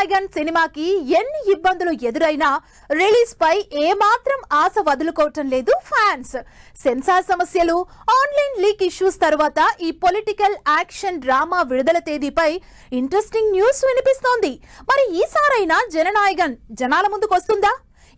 జననాయగన్ సినిమాకి ఎన్ని ఇబ్బందులు ఎదురైనా రిలీజ్ పై ఏమాత్రం ఆశ వదులుకోవటం లేదు ఫ్యాన్స్. సెన్సార్ సమస్యలు, ఆన్లైన్ లీక్ ఇష్యూస్ తర్వాత ఈ పొలిటికల్ యాక్షన్ డ్రామా విడుదల తేదీపై ఇంట్రెస్టింగ్ న్యూస్ వినిపిస్తోంది. మరి ఈసారైనా జననాయగన్ జనాల ముందుకు వస్తుందా?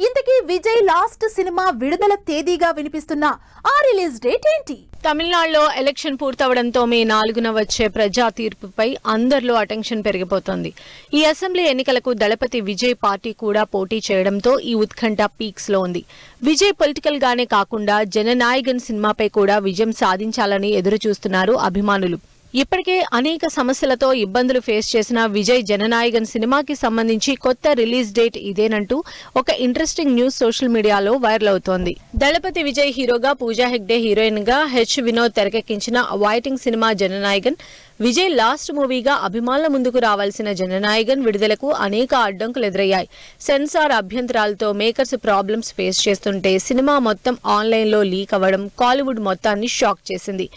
ఇంతకీ విజయ్ లాస్ట్ సినిమా విడుదల తేదీగా వినిపిస్తున్న ఆ రిలీజ్ డేట్ ఏంటి? తమిళనాడులో ఎలక్షన్ పూర్తవడంతో మే 4న వచ్చే ప్రజా తీర్పుపై అందరిలో అటెన్షన్ పెరిగిపోతోంది. ఈ అసెంబ్లీ ఎన్నికలకు దళపతి విజయ్ పార్టీ కూడా పోటీ చేయడంతో ఈ ఉత్కంఠ పీక్స్ లో ఉంది. విజయ్ పొలిటికల్ గానే కాకుండా జననాయగన్ సినిమాపై కూడా విజయం సాధించాలని ఎదురు చూస్తున్నారు అభిమానులు. ఇప్పటికే అనేక సమస్యలతో ఇబ్బందులు ఫేస్ చేసిన విజయ్ జననాయగన్ సినిమాకి సంబంధించి కొత్త రిలీజ్ డేట్ ఇదేనంటూ ఒక ఇంట్రెస్టింగ్ న్యూస్ సోషల్ మీడియాలో వైరల్ అవుతోంది. దళపతి విజయ్ హీరోగా, పూజా హెగ్డే హీరోయిన్ గా, హెచ్ వినోద్ తెరకెక్కించిన waiting cinema Jana Nayagan. Vijay last మూవీగా అభిమానుల ముందుకు రావాల్సిన జననాయగన్ విడుదలకు అనేక అడ్డంకులు ఎదురయ్యాయి. సెన్సార్ అభ్యంతరాలతో మేకర్స్ ప్రాబ్లమ్స్ ఫేస్ చేస్తుంటే సినిమా మొత్తం ఆన్లైన్లో లీక్ అవ్వడం కాలీవుడ్ మొత్తాన్ని షాక్ చేసింది.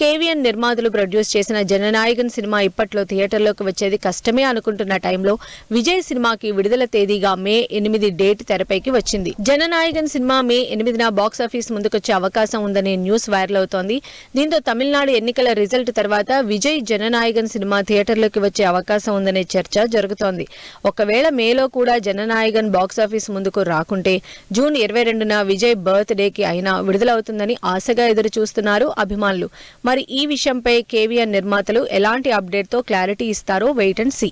కేవీఎన్ నిర్మాతలు ప్రొడ్యూస్ చేసిన జననాయగన్ సినిమా ఇప్పట్లో థియేటర్లోకి వచ్చేది కష్టమే అనుకుంటున్న టైంలో విజయ్ సినిమాకి విడుదల తేదీగా మే 8 డేట్ తెరపైకి వచ్చింది. జననాయగన్ సినిమా మే 8న బాక్సాఫీస్ ముందుకొచ్చే అవకాశం ఉందనే న్యూస్ వైరల్ అవుతోంది. దీంతో తమిళనాడు ఎన్నికల రిజల్ట్ తర్వాత విజయ్ జననాయగన్ సినిమా థియేటర్లోకి వచ్చే అవకాశం ఉందనే చర్చ జరుగుతోంది. ఒకవేళ మేలో కూడా జననాయగన్ బాక్సాఫీస్ ముందుకు రాకుంటే జూన్ 22న విజయ్ బర్త్ డేకి అయినా విడుదలవుతుందని ఆశగా ఎదురు చూస్తున్నారు అభిమానులు. మరి ఈ విషయంపై కేవీఎన్ నిర్మాతలు ఎలాంటి అప్డేట్తో క్లారిటీ ఇస్తారో వెయిట్ అండ్ సీ.